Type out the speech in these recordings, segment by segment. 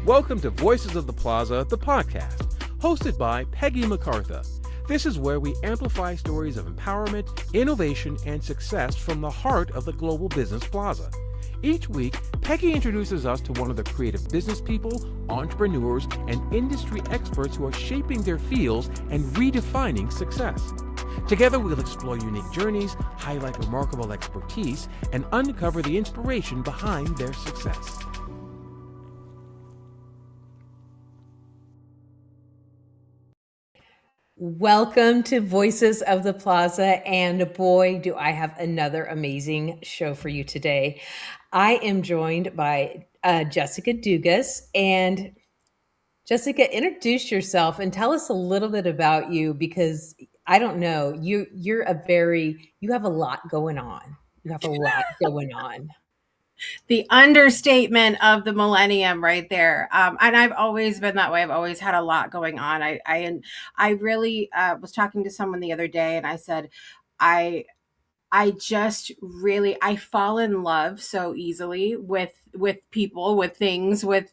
Welcome to Voices of the Plaza, the podcast, hosted by Peggy MacArthur. This is where we amplify stories of empowerment, innovation, and success from the heart of the Global Business Plaza. Each week, Peggy introduces us to one of the creative business people, entrepreneurs, and industry experts who are shaping their fields and redefining success. Together, we'll explore unique journeys, highlight remarkable expertise, and uncover the inspiration behind their success. Welcome to Voices of the Plaza, and boy, do I have another amazing show for you today. I am joined by Jessica Dugas, and Jessica, introduce yourself and tell us a little bit about you, because I don't know, you have a lot going on. You have a lot going on. The understatement of the millennium right there. And I've always been that way. I've always had a lot going on. I really was talking to someone the other day, and I said, I just really, I fall in love so easily with people, with things, with,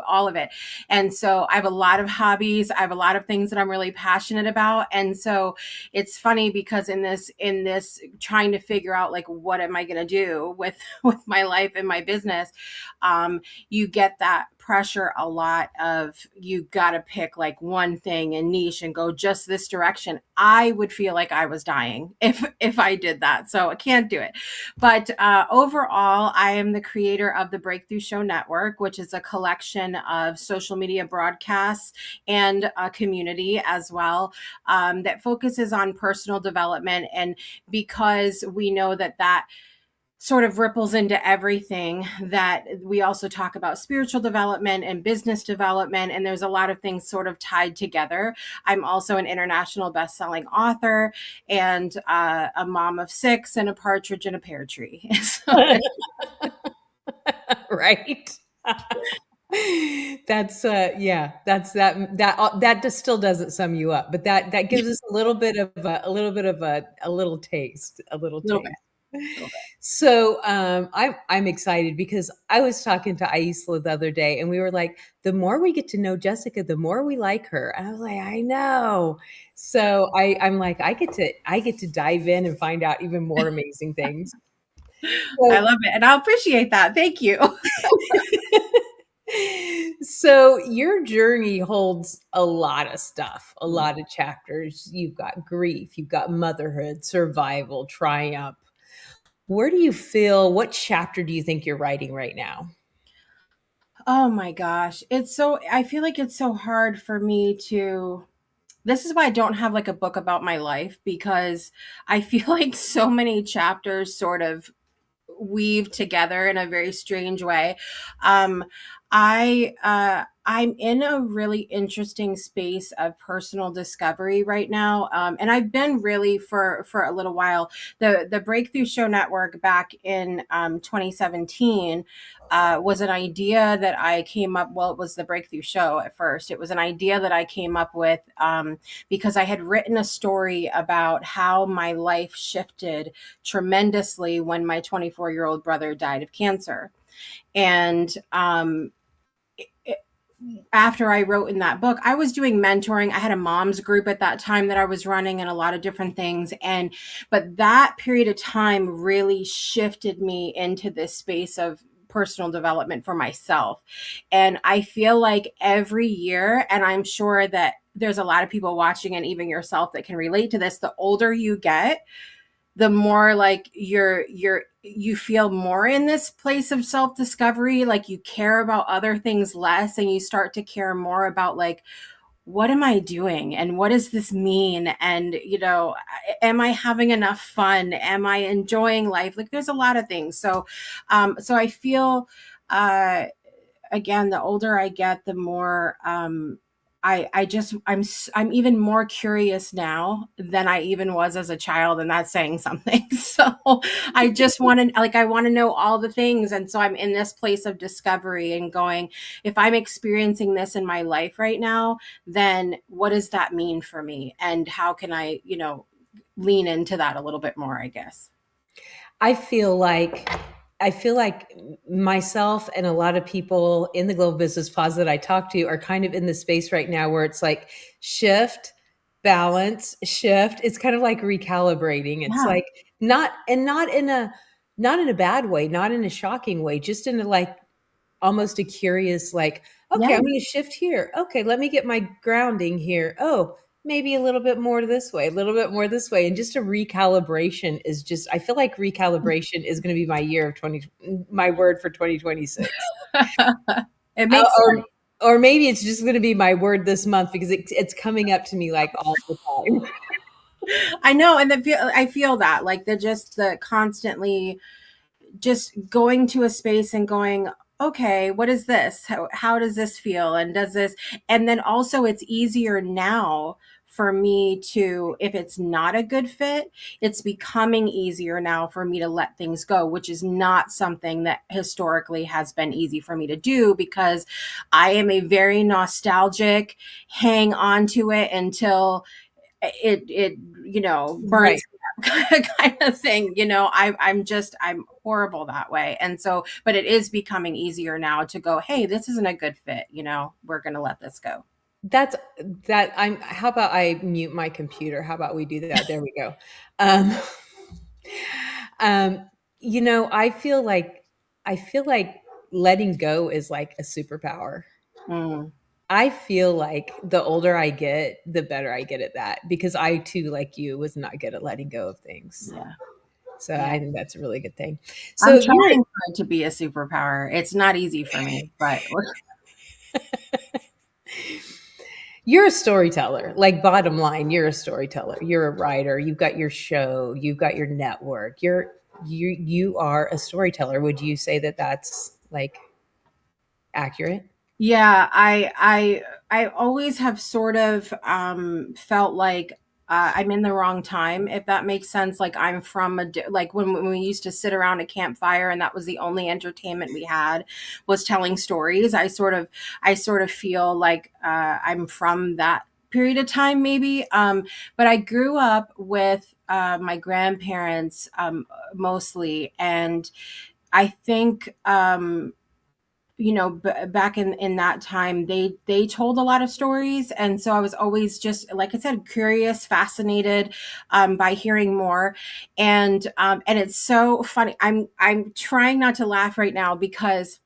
all of it. And so I have a lot of hobbies. I have a lot of things that I'm really passionate about. And so it's funny because in this trying to figure out, like, what am I going to do with my life and my business? You get that pressure a lot of, you got to pick like one thing and niche and go just this direction. I would feel like I was dying if I did that. So I can't do it. But overall, I am the creator of the Breakthrough Show Network, which is a collection of social media broadcasts and a community as well, that focuses on personal development. And because we know that sort of ripples into everything, that we also talk about spiritual development and business development. And there's a lot of things sort of tied together. I'm also an international best-selling author and a mom of 6 and a partridge in a pear tree. Right. That's that just still doesn't sum you up, but that gives us a little taste. So I'm excited because I was talking to Aisla the other day, and we were like, the more we get to know Jessica, the more we like her. And I was like, I know. So I'm like, I get to dive in and find out even more amazing things. So, I love it, and I appreciate that. Thank you. So your journey holds a lot of stuff, a lot of chapters. You've got grief, you've got motherhood, survival, triumph. What chapter do you think you're writing right now? Oh my gosh. I feel like it's so hard for me this is why I don't have like a book about my life, because I feel like so many chapters sort of weave together in a very strange way. I'm in a really interesting space of personal discovery right now, and I've been really for a little while. The Breakthrough Show Network back in 2017 was an idea that I came up. Well, it was the Breakthrough Show at first. It was an idea that I came up with because I had written a story about how my life shifted tremendously when my 24-year-old brother died of cancer. And after I wrote in that book, I was doing mentoring. I had a mom's group at that time that I was running and a lot of different things. But that period of time really shifted me into this space of personal development for myself. And I feel like every year, and I'm sure that there's a lot of people watching and even yourself that can relate to this, the older you get, the more like you feel more in this place of self-discovery, like you care about other things less, and you start to care more about, like, what am I doing and what does this mean? And, am I having enough fun? Am I enjoying life? Like, there's a lot of things. So I feel, again, the older I get, the more, I'm even more curious now than I even was as a child, and that's saying something. So I just I want to know all the things. And so I'm in this place of discovery and going, if I'm experiencing this in my life right now, then what does that mean for me? And how can I, lean into that a little bit more, I guess. I feel like I feel like myself and a lot of people in the Global Business Plaza that I talk to are kind of in the space right now where it's like shift, balance, shift. It's kind of like recalibrating. It's Yeah. like not in a bad way, not in a shocking way, just in a like almost a curious like, Yeah. okay, I'm going to shift here. Okay, let me get my grounding here. Oh, maybe a little bit more this way, a little bit more this way. And just a recalibration is just, I feel like recalibration is going to be my year of 20, my word for 2026. It Uh, makes sense. or maybe it's just going to be my word this month because it's coming up to me like all the time. I know, and I feel that like the constantly just going to a space and going, okay, what is this? How does this feel? And does this, and then also it's easier now for me to, if it's not a good fit, it's becoming easier now for me to let things go, which is not something that historically has been easy for me to do because I am a very nostalgic, hang on to it until it burns Right. kind of thing. I'm horrible that way. And so, but it is becoming easier now to go, hey, this isn't a good fit, we're gonna let this go. That's that how about I mute my computer? How about we do that? There we go. Um, um, I feel like letting go is like a superpower. Mm, I feel like the older I get, the better I get at that because I too, like you, was not good at letting go of things. yeah. So Yeah. I think that's a really good thing. I'm So trying for it to be a superpower. It's not easy for me, but you're a storyteller. Like bottom line, you're a storyteller. You're a writer. You've got your show. You've got your network. You are a storyteller. Would you say that that's like accurate? yeah, I always have sort of felt like I'm in the wrong time, if that makes sense. Like I'm from like when we used to sit around a campfire and that was the only entertainment we had was telling stories. I sort of feel like I'm from that period of time, maybe. But I grew up with my grandparents mostly, and I think back in that time they told a lot of stories, and so I was always just, like I said, curious, fascinated by hearing more. And it's so funny. I'm trying not to laugh right now because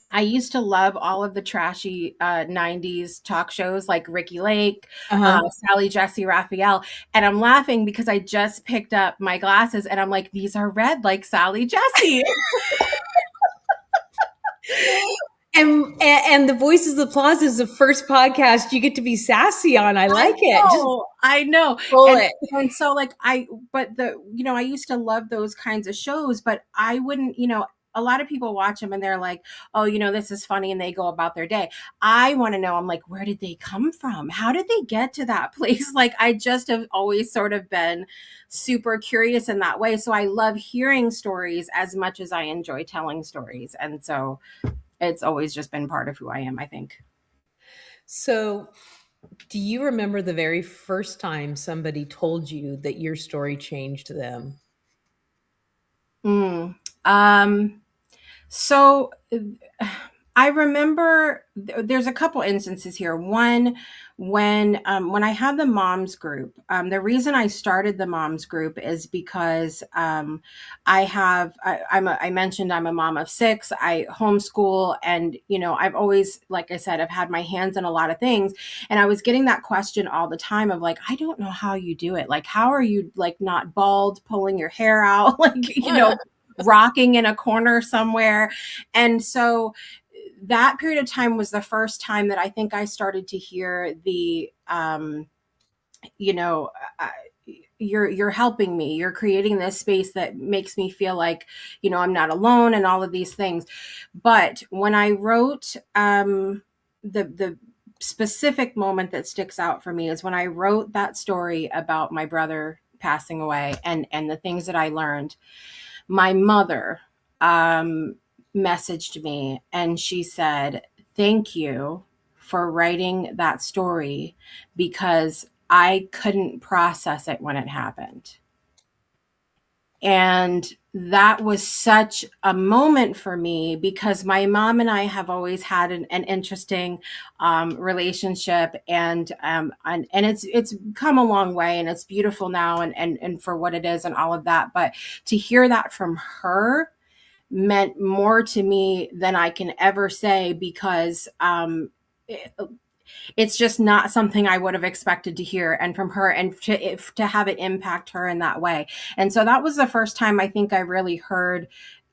I used to love all of the trashy 90s talk shows like Ricky Lake, Uh-huh. Sally Jesse Raphael. And I'm laughing because I just picked up my glasses and I'm like, these are red like Sally Jesse. And the Voices of the Plaza is the first podcast you get to be sassy on. I like it. Just I know. pull And it. and so like I used to love those kinds of shows, but I wouldn't, a lot of people watch them and they're like, oh, this is funny, and they go about their day. I want to know, I'm like, where did they come from? How did they get to that place? Like I just have always sort of been super curious in that way. So I love hearing stories as much as I enjoy telling stories. And so it's always just been part of who I am, I think. So, do you remember the very first time somebody told you that your story changed them? Mm. Um, So I remember there's a couple instances here. One, when I had the moms group, the reason I started the moms group is because I mentioned I'm a mom of six. I homeschool, and I've always, like I said, I've had my hands in a lot of things, and I was getting that question all the time of like, I don't know how you do it. Like, how are you like not bald, pulling your hair out, like rocking in a corner somewhere. And so that period of time was the first time that I think I started to hear the you know uh, you're helping me, you're creating this space that makes me feel like I'm not alone, and all of these things. But when I wrote the specific moment that sticks out for me is when I wrote that story about my brother passing away, and the things that I learned. My mother um, messaged me and she said, thank you for writing that story because I couldn't process it when it happened. And that was such a moment for me because my mom and I have always had an interesting relationship, and it's come a long way, and it's beautiful now, and for what it is and all of that. But to hear that from her meant more to me than I can ever say, because it, it's just not something I would have expected to hear and from her, and to have it impact her in that way. And so that was the first time I think I really heard,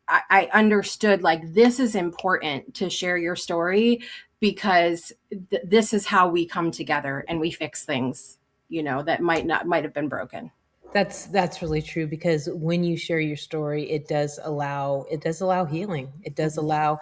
I understood, like, this is important to share your story, because this is how we come together and we fix things, that might have been broken. That's really true, because when you share your story, it does allow healing. It does Mhm. allow,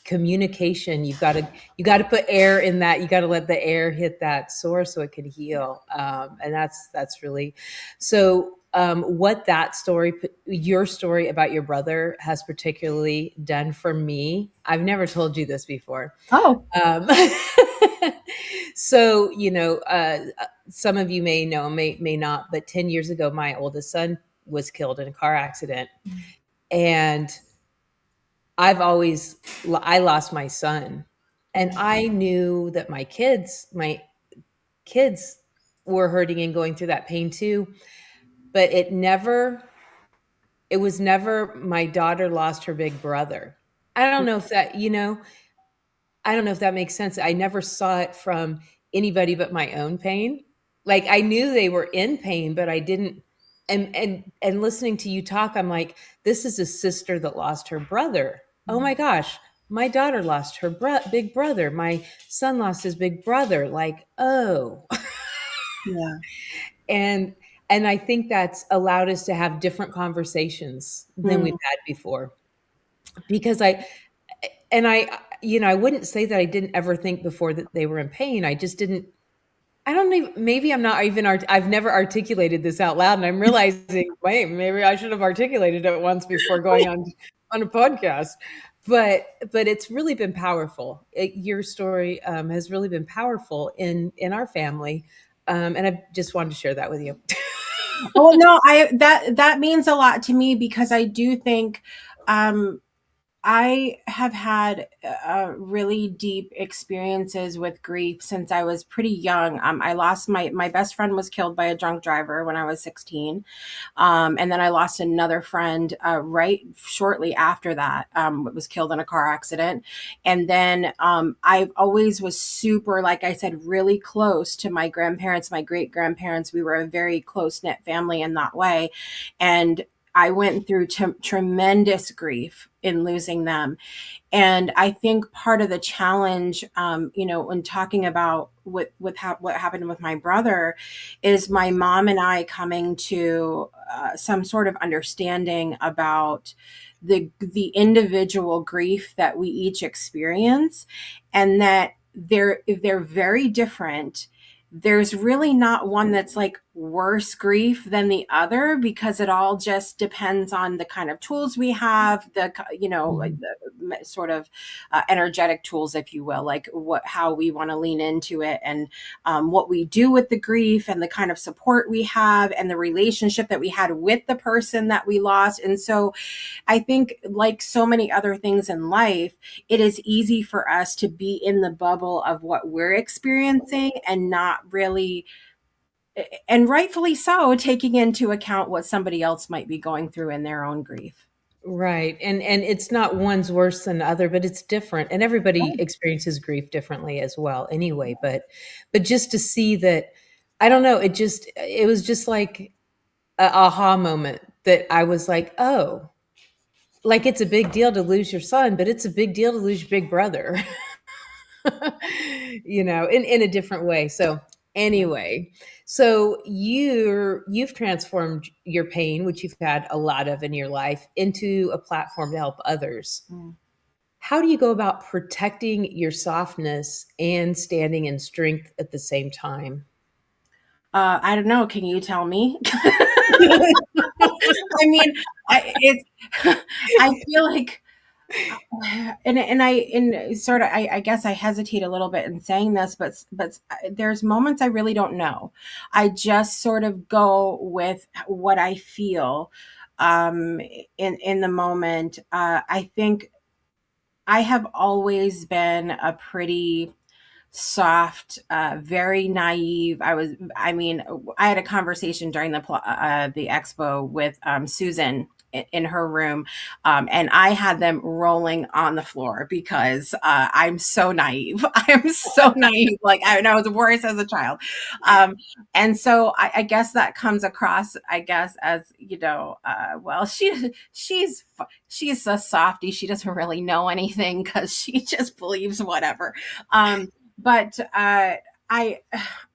communication. You got to put air in that. You got to let the air hit that sore so it can heal. And that's really so. What that story, your story about your brother, has particularly done for me. I've never told you this before. Oh. Um, so, some of you may know, may not, but 10 years ago, my oldest son was killed in a car accident. And I lost my son. And I knew that my kids were hurting and going through that pain too. But it was never my daughter lost her big brother. I don't know if that, I don't know if that makes sense. I never saw it from anybody but my own pain. Like, I knew they were in pain, but I didn't. And listening to you talk, I'm like, this is a sister that lost her brother. Oh my gosh, my daughter lost her big brother. My son lost his big brother. Like, oh, Yeah. and and I think that's allowed us to have different conversations than we've Mm. had before. Because I wouldn't say that I didn't ever think before that they were in pain. I just didn't. I don't even. Maybe I'm not even. I've never articulated this out loud, and I'm realizing, wait, maybe I should have articulated it once before going on a podcast. But it's really been powerful. Your story has really been powerful in our family, and I just wanted to share that with you. Oh no, that means a lot to me, because I do think um I have had really deep experiences with grief since I was pretty young. I lost my best friend was killed by a drunk driver when I was 16. And then I lost another friend right shortly after that. Was killed in a car accident. And then I always was super, like I said, really close to my grandparents, my great grandparents. We were a very close knit family in that way. And I went through tremendous grief in losing them. And I think part of the challenge, when talking about what happened with my brother, is my mom and I coming to some sort of understanding about the individual grief that we each experience, and that they're very different. There's really not one that's like worse grief than the other, because it all just depends on the kind of tools we have, like Mhm. the sort of energetic tools, if you will, like how we want to lean into it, and what we do with the grief, and the kind of support we have, and the relationship that we had with the person that we lost. And so I think, like so many other things in life, it is easy for us to be in the bubble of what we're experiencing, and not really, and rightfully so, taking into account what somebody else might be going through in their own grief. Right. And it's not one's worse than the other, but it's different. And everybody experiences grief differently as well anyway. But just to see that, I don't know, it was just like a aha moment, that I was like, oh, like, it's a big deal to lose your son, but it's a big deal to lose your big brother. In a different way. So anyway, so you've transformed your pain, which you've had a lot of in your life, into a platform to help others. Mm. How do you go about protecting your softness and standing in strength at the same time? I don't know. Can you tell me? I mean, it's. I feel like, and sort of, I guess I hesitate a little bit in saying this, but there's moments I really don't know. I just sort of go with what I feel. um, in the moment. I think I have always been a pretty soft, very naive. I mean, I had a conversation during the expo with Susan in her room, and I had them rolling on the floor because I'm so naive. I am so naive. Like I was worse as a child, um, and so I guess that comes across, I guess, as well, she's a softie. She doesn't really know anything because she just believes whatever. But I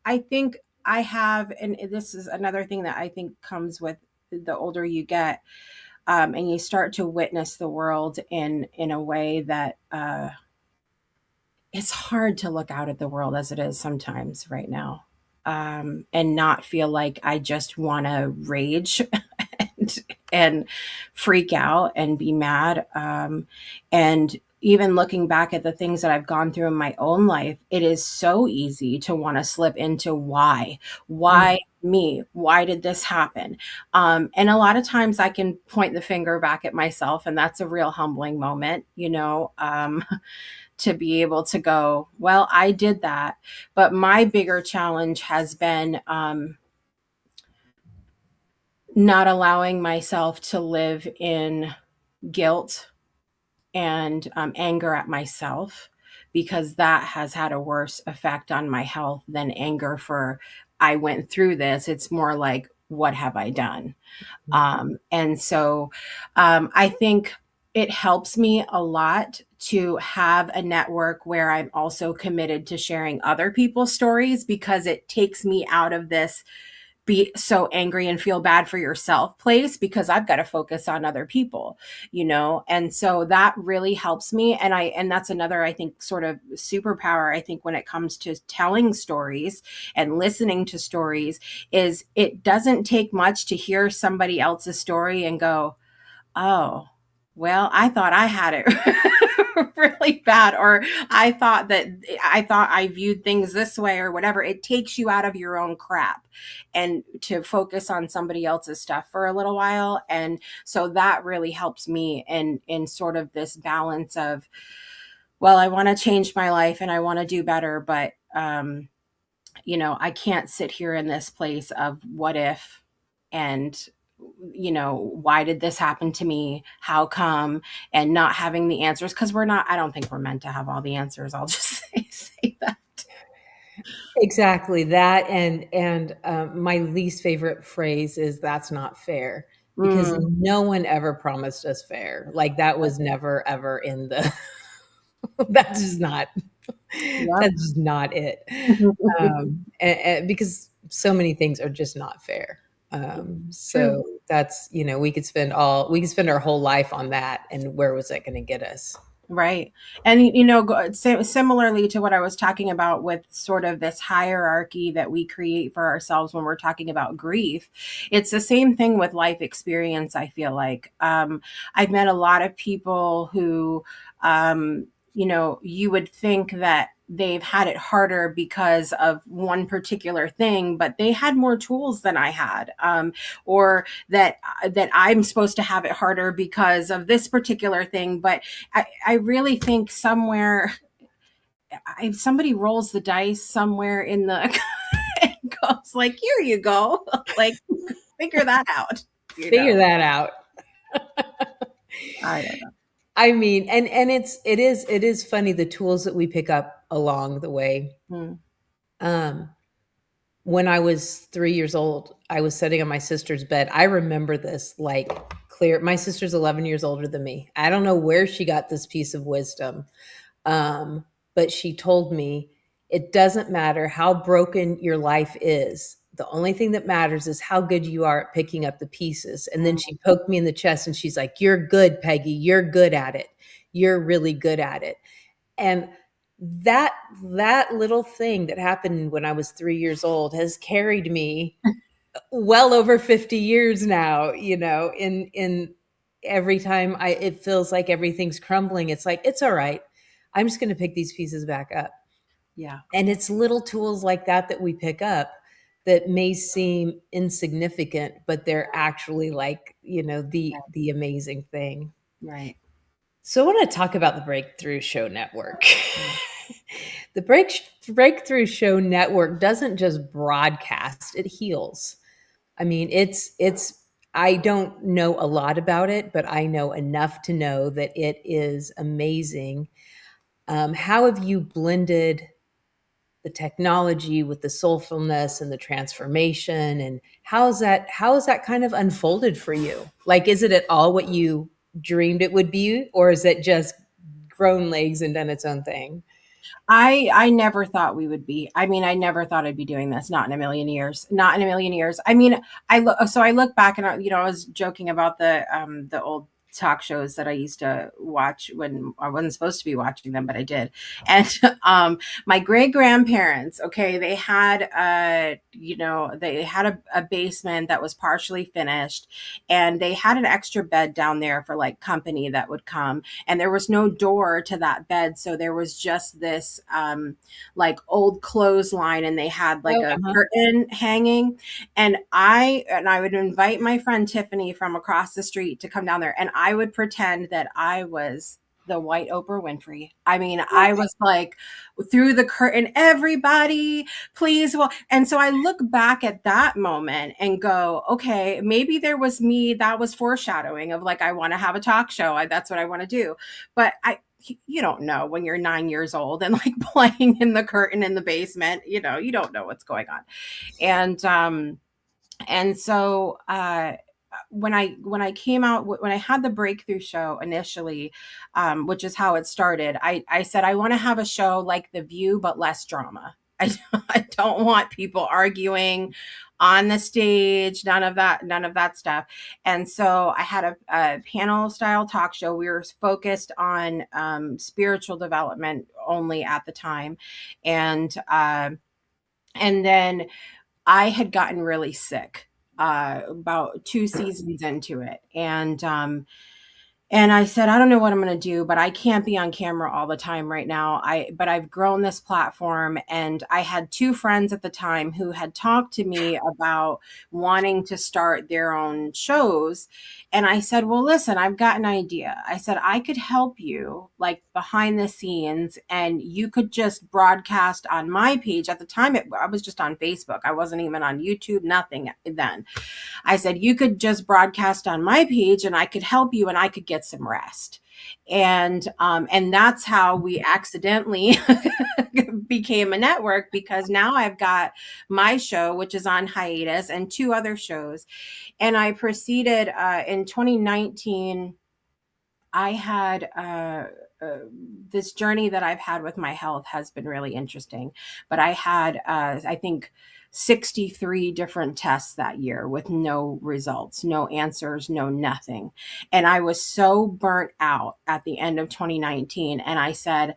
I think I have, and this is another thing that I think comes with the older you get, and you start to witness the world in a way that it's hard to look out at the world as it is sometimes right now, and not feel like I just want to rage and, and freak out and be mad. And even looking back at the things that I've gone through in my own life, it is so easy to want to slip into why. Mm. Why me? Why did this happen? And a lot of times I can point the finger back at myself, and that's a real humbling moment, to be able to go, well, I did that. But my bigger challenge has been not allowing myself to live in guilt and anger at myself, because that has had a worse effect on my health than anger for I went through this. It's more like, what have I done? And so I think it helps me a lot to have a network where I'm also committed to sharing other people's stories, because it takes me out of this be so angry and feel bad for yourself place, because I've got to focus on other people, and so that really helps me. And that's another, I think, sort of superpower, I think, when it comes to telling stories and listening to stories, is it doesn't take much to hear somebody else's story and go, oh, well, I thought I had it really bad, or I thought I viewed things this way, or whatever. It takes you out of your own crap and to focus on somebody else's stuff for a little while. And so that really helps me in sort of this balance of, well, I want to change my life and I want to do better, but I can't sit here in this place of what if, and why did this happen to me? How come? And not having the answers, because I don't think we're meant to have all the answers. I'll just say that. Exactly that, and my least favorite phrase is "That's not fair," because Mm, no one ever promised us fair. Like that was never ever in the. That's just not. yep. That's just not it. And because so many things are just not fair. True. So that's we could spend our whole life on that, and where was that going to get us? Right. And, similarly to what I was talking about with sort of this hierarchy that we create for ourselves when we're talking about grief, it's the same thing with life experience, I feel like. I've met a lot of people who, you would think that they've had it harder because of one particular thing, but they had more tools than I had, or that I'm supposed to have it harder because of this particular thing. But I really think somewhere, somebody rolls the dice somewhere in the and goes like, here you go, like figure that out. You Figure know, that out. I don't know. I mean, and it is funny the tools that we pick up along the way. Hmm. Um, when I was 3 years old, I was sitting on my sister's bed. I remember this like clear. My sister's 11 years older than me. I don't know where she got this piece of wisdom, but she told me it doesn't matter how broken your life is. The only thing that matters is how good you are at picking up the pieces. And then she poked me in the chest and she's like, "You're good, Peggy. You're good at it. You're really good at it." And that little thing that happened when I was 3 years old has carried me well over 50 years now, in every time it feels like everything's crumbling, it's like, it's all right. I'm just going to pick these pieces back up. Yeah. And it's little tools like that that we pick up that may seem insignificant, but they're actually like, the amazing thing. Right. So I want to talk about the Breakthrough Show Network. The Breakthrough Show Network doesn't just broadcast, it heals. I mean, it's I don't know a lot about it, but I know enough to know that it is amazing. How have you blended the technology with the soulfulness and the transformation, and how has that kind of unfolded for you? Like, is it at all what you dreamed it would be, or is it just grown legs and done its own thing? I never thought we would be. I mean, I never thought I'd be doing this. Not in a million years. Not in a million years. I mean, I look back and I was joking about the old talk shows that I used to watch when I wasn't supposed to be watching them, but I did. And my great grandparents, okay, they had a basement that was partially finished, and they had an extra bed down there for like company that would come, and there was no door to that bed, so there was just this like old clothesline, and they had like Oh, a uh-huh. curtain hanging, and I would invite my friend Tiffany from across the street to come down there, and I would pretend that I was the white Oprah Winfrey. I mean, I was like through the curtain, everybody, please. Well, and so I look back at that moment and go, okay, maybe there was me that was foreshadowing of like, I want to have a talk show. That's what I want to do. But you don't know when you're 9 years old and like playing in the curtain in the basement, you don't know what's going on. And so when I came out, when I had the breakthrough show initially, which is how it started, I said I want to have a show like The View but less drama. I don't want people arguing on the stage, none of that stuff. And so I had a panel style talk show. We were focused on spiritual development only at the time. And then I had gotten really sick about 2 seasons into it. And I said, I don't know what I'm going to do, but I can't be on camera all the time right now. But I've grown this platform, and I had two friends at the time who had talked to me about wanting to start their own shows. And I said, well, listen, I've got an idea. I said, I could help you like behind the scenes, and you could just broadcast on my page. At the time, I was just on Facebook. I wasn't even on YouTube, nothing then. I said, you could just broadcast on my page and I could help you and I could get some rest. And that's how we accidentally became a network, because now I've got my show, which is on hiatus, and two other shows. And I proceeded in 2019. I had this journey that I've had with my health has been really interesting. But I had, I think, 63 different tests that year with no results, no answers, no nothing. And I was so burnt out at the end of 2019. And I said,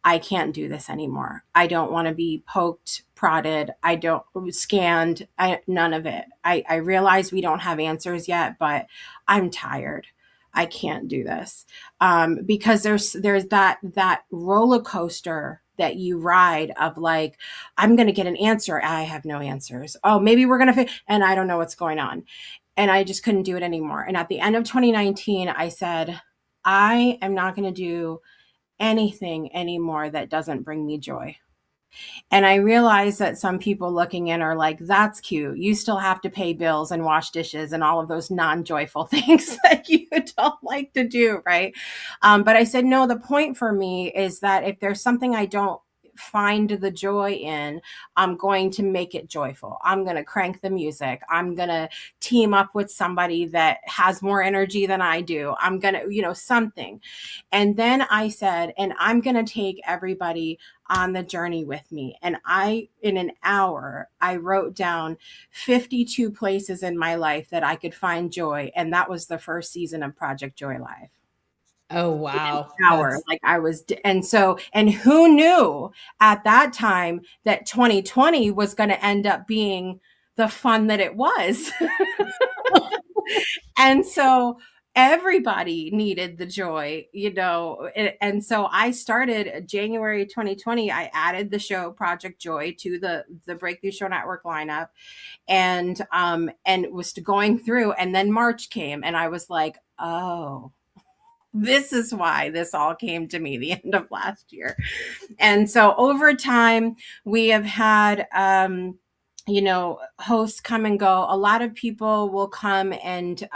I can't do this anymore. I don't want to be poked, prodded. I don't scanned. None of it. I realize we don't have answers yet, but I'm tired. I can't do this because there's that roller coaster that you ride of like, I'm going to get an answer. I have no answers. Oh, maybe we're going to, and I don't know what's going on. And I just couldn't do it anymore. And at the end of 2019, I said, I am not going to do anything anymore that doesn't bring me joy. And I realize that some people looking in are like, that's cute. You still have to pay bills and wash dishes and all of those non-joyful things that you don't like to do, right? But I said, no, the point for me is that if there's something I don't find the joy in, I'm going to make it joyful. I'm going to crank the music. I'm going to team up with somebody that has more energy than I do. I'm going to, something. And then I said, and I'm going to take everybody on the journey with me. And in an hour, I wrote down 52 places in my life that I could find joy. And that was the first season of Project Joy Live. Oh, wow. Hour, like I was, and who knew at that time that 2020 was going to end up being the fun that it was. And so everybody needed the joy, and so I started January 2020. I added the show Project Joy to the Breakthrough Show Network lineup, and was going through, and then March came, and I was like, oh, this is why this all came to me the end of last year. And so over time, we have had, hosts come and go. A lot of people will come, and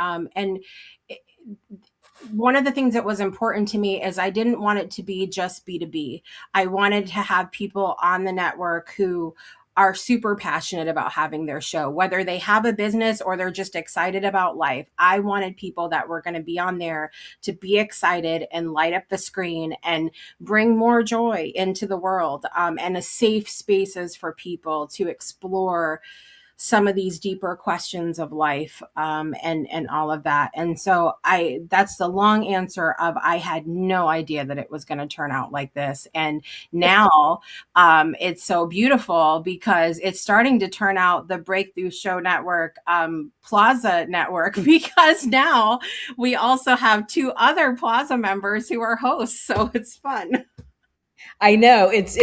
one of the things that was important to me is I didn't want it to be just B2B. I wanted to have people on the network who are super passionate about having their show, whether they have a business or they're just excited about life. I wanted people that were going to be on there to be excited and light up the screen and bring more joy into the world, and a safe spaces for people to explore some of these deeper questions of life, and all of that. And so that's the long answer of I had no idea that it was going to turn out like this. And now, it's so beautiful because it's starting to turn out the Breakthrough Show Network, Plaza Network, because now we also have two other Plaza members who are hosts. So it's fun. I know it's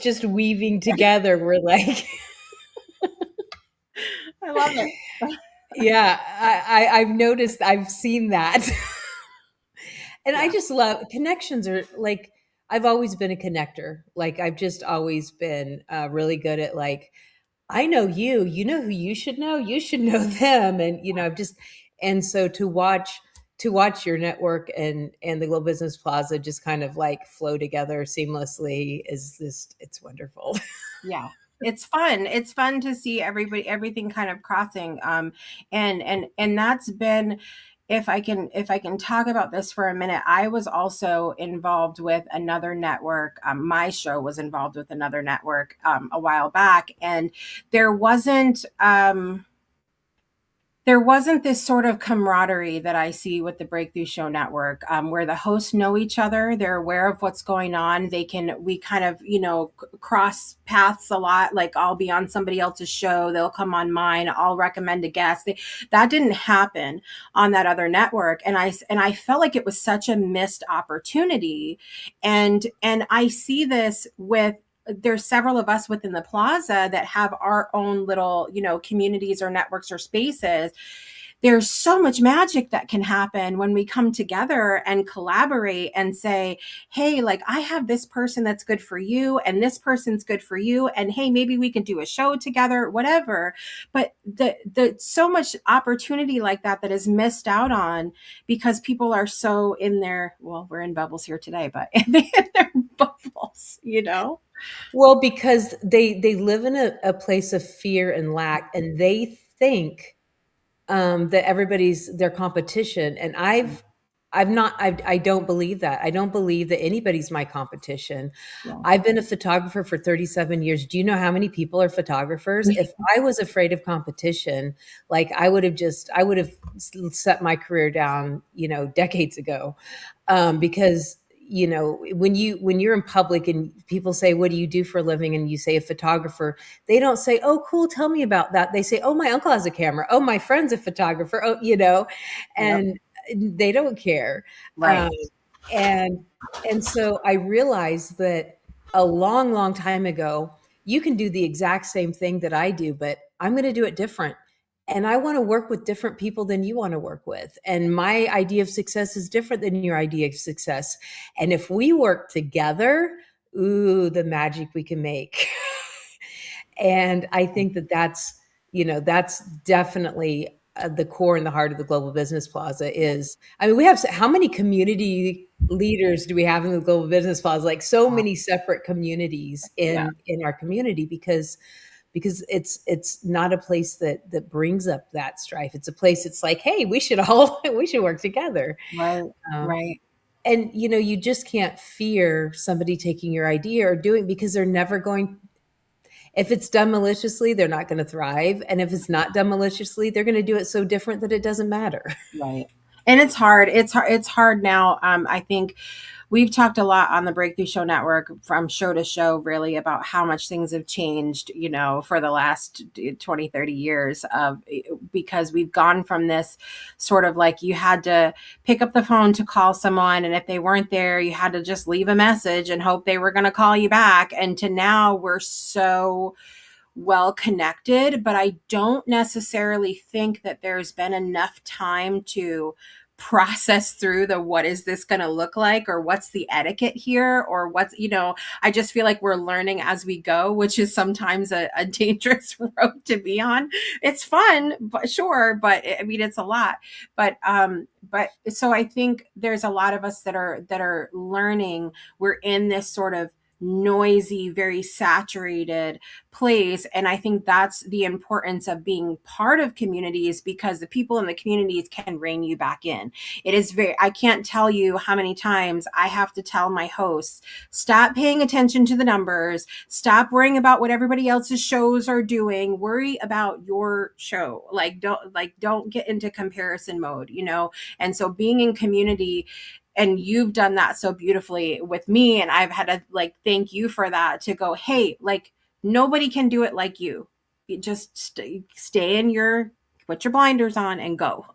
just weaving together. We're like, I love it. yeah, I've noticed, I've seen that. And I Yeah. just love connections are like, I've always been a connector. Like I've just always been really good at like, I know you, you know who you should know them. And, I've just, and so to watch your network and the Global Business Plaza just kind of like flow together seamlessly is this, it's wonderful. Yeah, it's fun. It's fun to see everything kind of crossing. And that's been, if I can talk about this for a minute, I was also involved with another network. My show was involved with another network, a while back, and there wasn't, there wasn't this sort of camaraderie that I see with the Breakthrough Show Network, where the hosts know each other, they're aware of what's going on. We kind of, cross paths a lot. Like I'll be on somebody else's show, they'll come on mine, I'll recommend a guest. That didn't happen on that other network, and I felt like it was such a missed opportunity. And I see this with, there's several of us within the plaza that have our own little, communities or networks or spaces. There's so much magic that can happen when we come together and collaborate and say, hey, like I have this person that's good for you and this person's good for you, and hey, maybe we can do a show together, whatever. But the so much opportunity like that is missed out on because people are so in their, well, we're in bubbles here today, but in their bubbles. Well, because they live in a place of fear and lack, and they think that everybody's their competition. And I've not, I don't believe that. I don't believe that anybody's my competition. Yeah. I've been a photographer for 37 years. Do you know how many people are photographers? If I was afraid of competition, like I would have set my career down, decades ago. Because when you're in public and people say, what do you do for a living? And you say a photographer, they don't say, oh, cool, tell me about that. They say, oh, my uncle has a camera. Oh, my friend's a photographer. Oh, Yep. and they don't care. Right. And so I realized that a long, long time ago, you can do the exact same thing that I do, but I'm going to do it different. And I want to work with different people than you want to work with. And my idea of success is different than your idea of success. And if we work together, ooh, the magic we can make. And I think that's definitely the core and the heart of the Global Business Plaza is, I mean, we have, how many community leaders do we have in the Global Business Plaza? Like so many separate communities Yeah. in our community because it's not a place that brings up that strife. It's a place it's like, hey, we should work together. Right. Um, Right. and you just can't fear somebody taking your idea or doing, because they're never going, if it's done maliciously, they're not going to thrive. And if it's not done maliciously, they're going to do it so different that it doesn't matter. Right. And it's hard. It's hard now. I think we've talked a lot on the Breakthrough Show Network from show to show, really, about how much things have changed, for the last 20, 30 years because we've gone from this sort of like you had to pick up the phone to call someone. And if they weren't there, you had to just leave a message and hope they were going to call you back. And to now we're so well connected, but I don't necessarily think that there's been enough time to process through the what is this going to look like, or what's the etiquette here, or I just feel like we're learning as we go, which is sometimes a dangerous road to be on. It's fun, but sure, but I mean it's a lot. But so I think there's a lot of us that are learning. We're in this sort of noisy, very saturated place. And I think that's the importance of being part of communities, because the people in the communities can rein you back in. I can't tell you how many times I have to tell my hosts, stop paying attention to the numbers, stop worrying about what everybody else's shows are doing, worry about your show. Don't get into comparison mode, And so being in community, and you've done that so beautifully with me, and I've had to thank you for that, to go, hey, nobody can do it like you. You just stay in put your blinders on and go.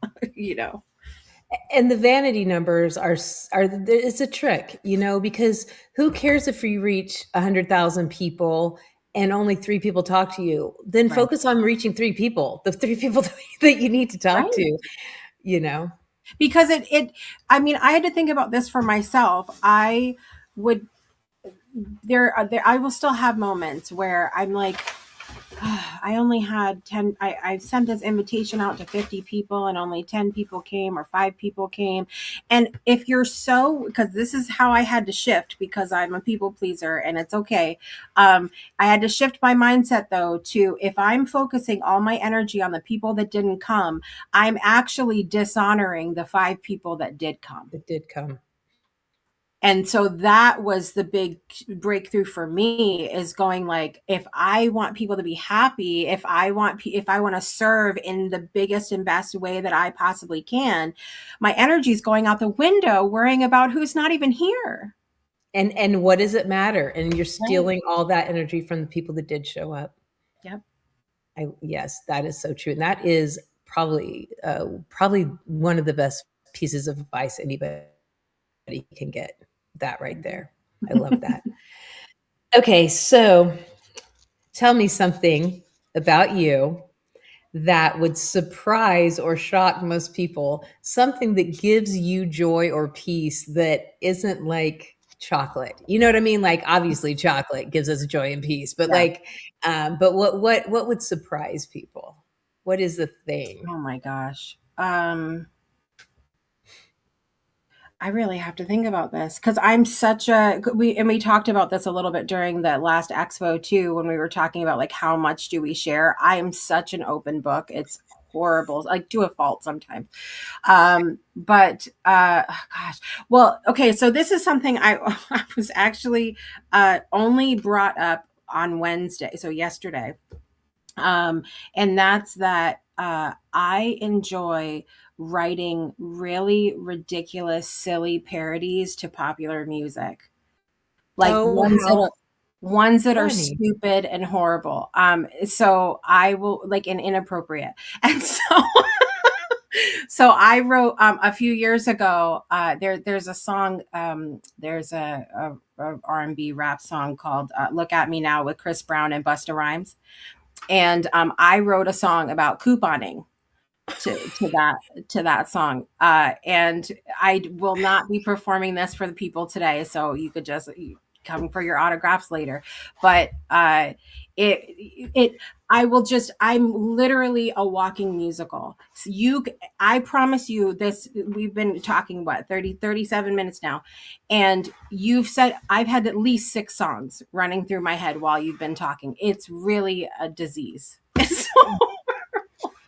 And the vanity numbers are it's a trick, because who cares if you reach 100,000 people and only 3 people talk to you? Then Right. focus on reaching 3 people, the 3 people that you need to talk to, Because I mean, I had to think about this for myself. I would, I will still have moments where I'm like, I only had 10, I sent this invitation out to 50 people and only 10 people came, or 5 people came. And if you're because this is how I had to shift, because I'm a people pleaser, and it's okay. I had to shift my mindset though, to if I'm focusing all my energy on the people that didn't come, I'm actually dishonoring the 5 people that did come. It did come. And so that was the big breakthrough for me, is going if I want people to be happy, if I want to serve in the biggest and best way that I possibly can, my energy is going out the window worrying about who's not even here. And what does it matter? And you're stealing all that energy from the people that did show up. Yep. Yes, that is so true. And that is probably one of the best pieces of advice anybody can get. That right there. I love that. Okay, so tell me something about you that would surprise or shock most people, something that gives you joy or peace that isn't like chocolate. You know what I mean? Like obviously chocolate gives us joy and peace, but but what would surprise people? What is the thing? Oh my gosh. I really have to think about this, because I'm we talked about this a little bit during the last expo too, when we were talking about how much do we share. I am such an open book. It's horrible, to a fault sometimes. But gosh, well, okay. So this is something I was actually only brought up on Wednesday, so yesterday. And that's that I enjoy writing really ridiculous, silly parodies to popular music, ones that are funny. stupid and horrible. So I will and inappropriate, and so I wrote a few years ago. There's a song. There's a R&B rap song called "Look at Me Now" with Chris Brown and Busta Rhymes. And I wrote a song about couponing to that song. And I will not be performing this for the people today, so you could just come for your autographs later. But I'm literally a walking musical. So I promise you this, we've been talking, 37 minutes now. And you've said, I've had at least 6 songs running through my head while you've been talking. It's really a disease.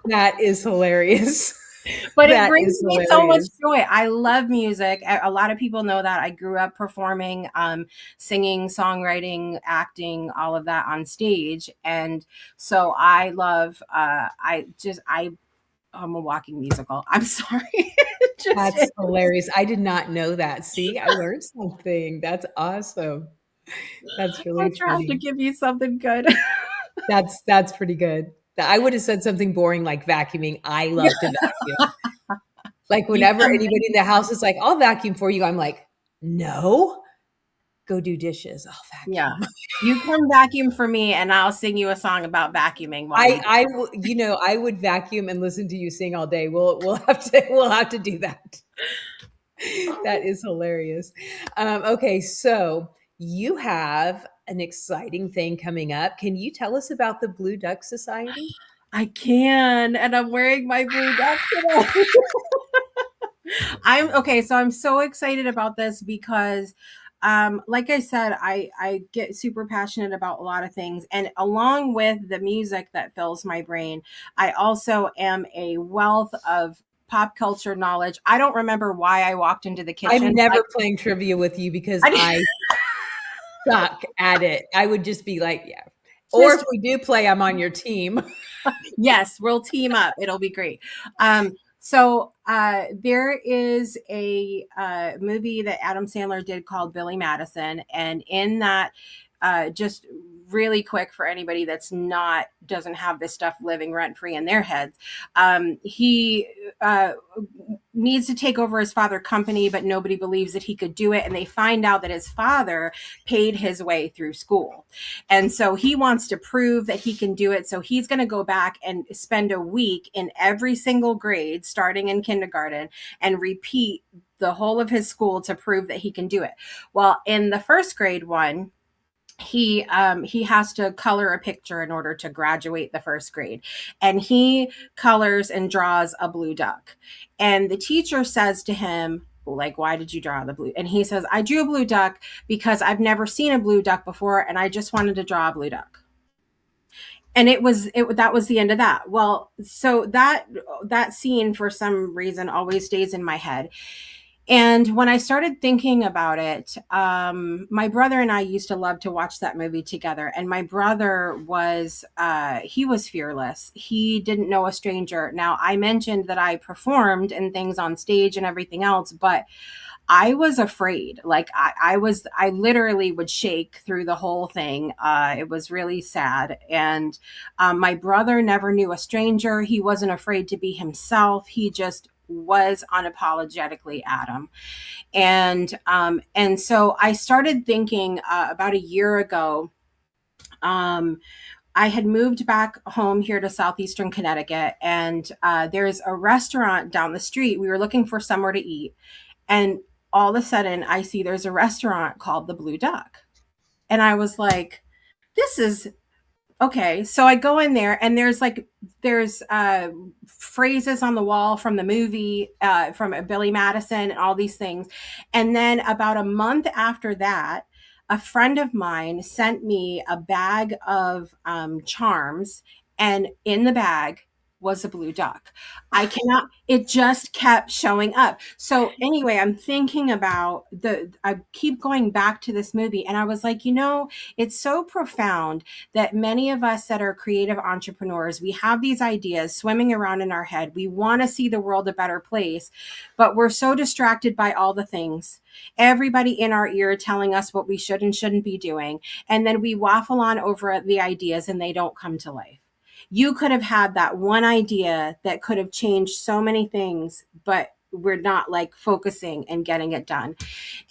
That is hilarious. But it brings me so much joy. I love music. A lot of people know that. I grew up performing, singing, songwriting, acting, all of that on stage. And so I love, I'm a walking musical. I'm sorry. Just That's hilarious. I did not know that. See, I learned something. That's awesome. That's I really tried to funny. give you something good. That's pretty good. I would have said something boring like vacuuming. I love to vacuum. Like You whenever come anybody in the house is like, "I'll vacuum for you," I'm like, "No, go do dishes. I'll Yeah. vacuum." You come vacuum for me and I'll sing you a song about vacuuming while we do. I would vacuum and listen to you sing all day. We'll have to do that. That is hilarious. Okay, so you have an exciting thing coming up. Can you tell us about the Blue Duck Society? I can, and I'm wearing my blue duck today. I'm okay, so I'm so excited about this because like I said, I get super passionate about a lot of things, and along with the music that fills my brain, I also am a wealth of pop culture knowledge. I don't remember why I walked into the I'm kitchen. never playing trivia with you because I I suck at it. I would just be like, yeah. Or if just we do play, I'm on your team. yes, we'll team up. It'll be great. There is a movie that Adam Sandler did called Billy Madison, and in that, just really quick for anybody that's not doesn't have this stuff living rent free in their heads, he needs to take over his father's company, but nobody believes that he could do it, and they find out that his father paid his way through school. And so he wants to prove that he can do it. So he's going to go back and spend a week in every single grade, starting in kindergarten, and repeat the whole of his school to prove that he can do it. Well, in the first grade one, he has to color a picture in order to graduate the first grade, and he colors and draws a blue duck, and the teacher says to him, like, why did you draw the blue? And he says, I drew a blue duck because I've never seen a blue duck before, and I just wanted to draw a blue duck. And that was the end of that. Well, so that scene for some reason always stays in my head. And when I started thinking about it, my brother and I used to love to watch that movie together. And my brother he was fearless. He didn't know a stranger. Now, I mentioned that I performed and things on stage and everything else, but I was afraid. Like I literally would shake through the whole thing. It was really sad. And my brother never knew a stranger. He wasn't afraid to be himself. He just was unapologetically Adam. And so I started thinking about a year ago. I had moved back home here to southeastern Connecticut, and there's a restaurant down the street. We were looking for somewhere to eat, and all of a sudden, I see there's a restaurant called the Blue Duck, and I was like, "This is okay." So I go in there, and there's phrases on the wall from the movie, from Billy Madison, and all these things. And then about a month after that, a friend of mine sent me a bag of charms, and in the bag was a blue duck. I cannot, it just kept showing up. So anyway, I'm thinking about I keep going back to this movie, and I was like, it's so profound that many of us that are creative entrepreneurs, we have these ideas swimming around in our head. We want to see the world a better place, but we're so distracted by all the things. Everybody in our ear telling us what we should and shouldn't be doing. And then we waffle on over the ideas and they don't come to life. You could have had that one idea that could have changed so many things, but we're not like focusing and getting it done.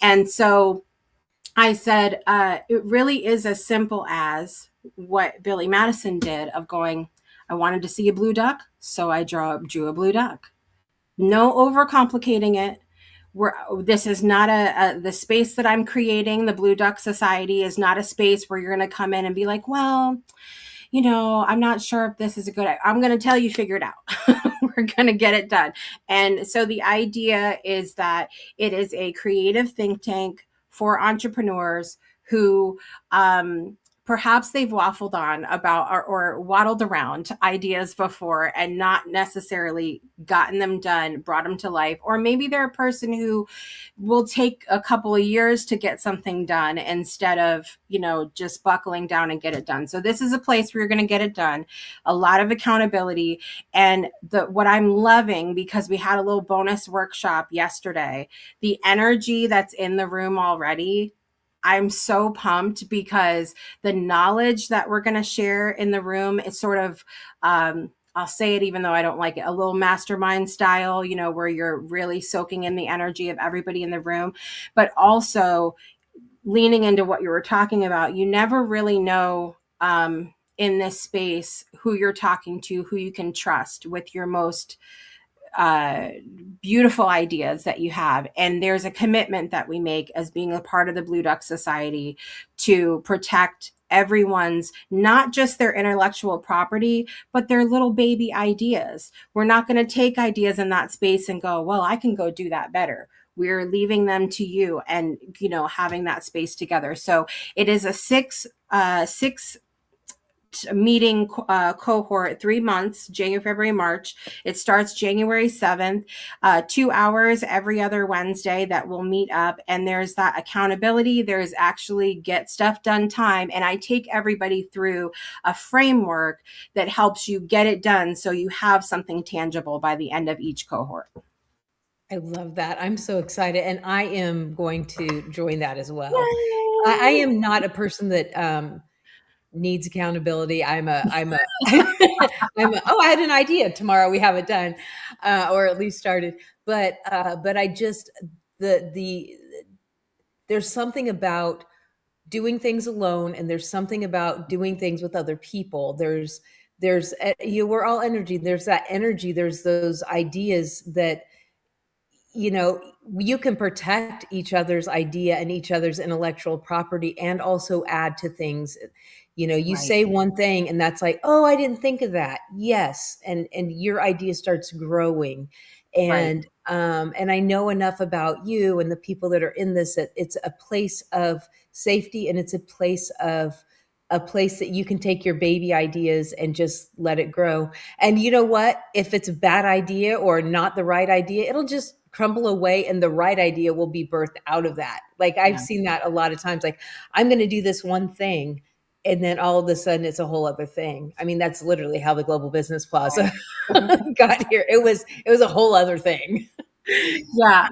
And so I said, it really is as simple as what Billy Madison did of going, I wanted to see a blue duck, so I drew a blue duck. No overcomplicating it. This is not the space that I'm creating. The Blue Duck Society is not a space where you're going to come in and be like, well, I'm not sure if this is a good, I'm going to tell you, figure it out. We're going to get it done. And so the idea is that it is a creative think tank for entrepreneurs who perhaps they've waffled on about or waddled around ideas before and not necessarily gotten them done, brought them to life. Or maybe they're a person who will take a couple of years to get something done instead of, just buckling down and get it done. So this is a place where you're going to get it done. A lot of accountability. And what I'm loving, because we had a little bonus workshop yesterday, the energy that's in the room already, I'm so pumped, because the knowledge that we're going to share in the room is sort of, I'll say it even though I don't like it, a little mastermind style, where you're really soaking in the energy of everybody in the room, but also leaning into what you were talking about. You never really know, in this space, who you're talking to, who you can trust with your most uh, beautiful ideas that you have. And there's a commitment that we make as being a part of the Blue Duck Society to protect everyone's, not just their intellectual property, but their little baby ideas. We're not going to take ideas in that space and go, well, I can go do that better. We're leaving them to you, and having that space together. So it is a six meeting cohort, 3 months, January, February, March. It starts January 7th, 2 hours every other Wednesday that we'll meet up. And there's that accountability. There's actually get stuff done time. And I take everybody through a framework that helps you get it done, so you have something tangible by the end of each cohort. I love that. I'm so excited. And I am going to join that as well. I am not a person that needs accountability. I'm a, oh, I had an idea. Tomorrow we have it done, or at least started. But I just, the, there's something about doing things alone, and there's something about doing things with other people. We're all energy. There's that energy. There's those ideas that, you can protect each other's idea and each other's intellectual property, and also add to things. You Right. say one thing and that's like, oh, I didn't think of that. Yes. And your idea starts growing. Right. And I know enough about you and the people that are in this, that it's a place of safety, and it's a place that you can take your baby ideas and just let it grow. And you know what? If it's a bad idea or not the right idea, it'll just crumble away, and the right idea will be birthed out of that. Like, I've Yeah. seen that a lot of times. Like, I'm going to do this one thing, and then all of a sudden it's a whole other thing. I mean, that's literally how the Global Business Plaza got here. It was a whole other thing. Yeah.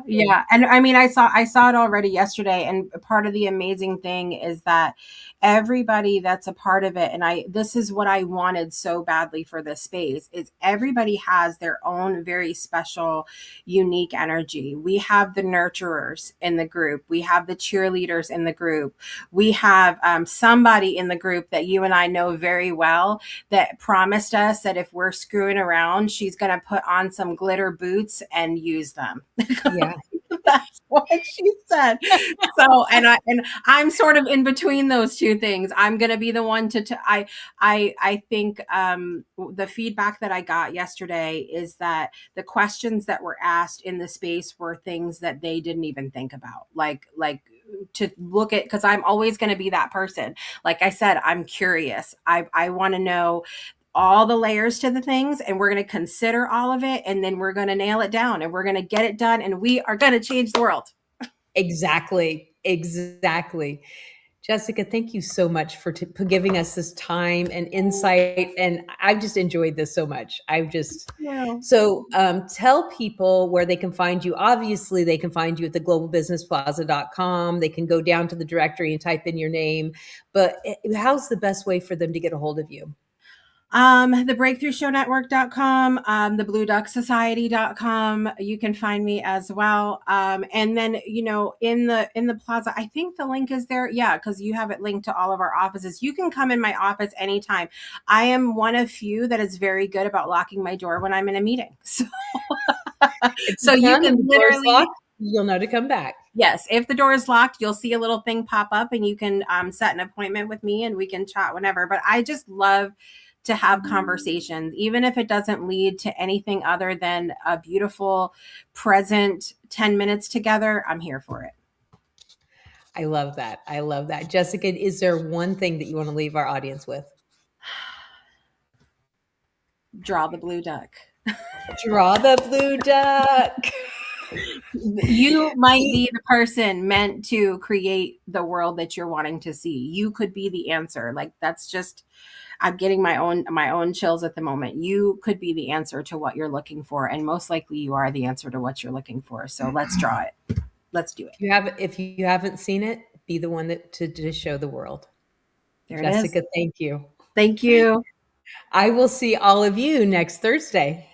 And I mean, I saw it already yesterday. And part of the amazing thing is that everybody that's a part of it, and this is what I wanted so badly for this space, is everybody has their own very special, unique energy. We have the nurturers in the group. We have the cheerleaders in the group. We have somebody in the group that you and I know very well, that promised us that if we're screwing around, she's going to put on some glitter boots and use them. Yeah. That's what she said. So, and I'm sort of in between those two things. I'm going to be the one I think the feedback that I got yesterday is that the questions that were asked in the space were things that they didn't even think about. Like to look at, because I'm always going to be that person. Like I said, I'm curious. I want to know all the layers to the things, and we're going to consider all of it, and then we're going to nail it down, and we're going to get it done, and we are going to change the world. Exactly. Jessica, thank you so much for giving us this time and insight. And I've just enjoyed this so much. So tell people where they can find you. Obviously, they can find you at the globalbusinessplaza.com. They can go down to the directory and type in your name. But how's the best way for them to get a hold of you? The breakthroughshownetwork.com, the blueducksociety.com. You can find me as well. And then, in the plaza, I think the link is there. Yeah. Cause you have it linked to all of our offices. You can come in my office anytime. I am one of few that is very good about locking my door when I'm in a meeting. So you can literally, you'll know to come back. Yes. If the door is locked, you'll see a little thing pop up, and you can set an appointment with me, and we can chat whenever. But I just love to have conversations, even if it doesn't lead to anything other than a beautiful present 10 minutes together. I'm here for it. I love that. I love that. Jessica, is there one thing that you want to leave our audience with? Draw the blue duck. Draw the blue duck. You might be the person meant to create the world that you're wanting to see. You could be the answer. Like, that's just, I'm getting my own chills at the moment. You could be the answer to what you're looking for, and most likely you are the answer to what you're looking for. So let's draw it. Let's do it. If you haven't seen it, be the one to show the world. There it is. Jessica, thank you. Thank you. I will see all of you next Thursday.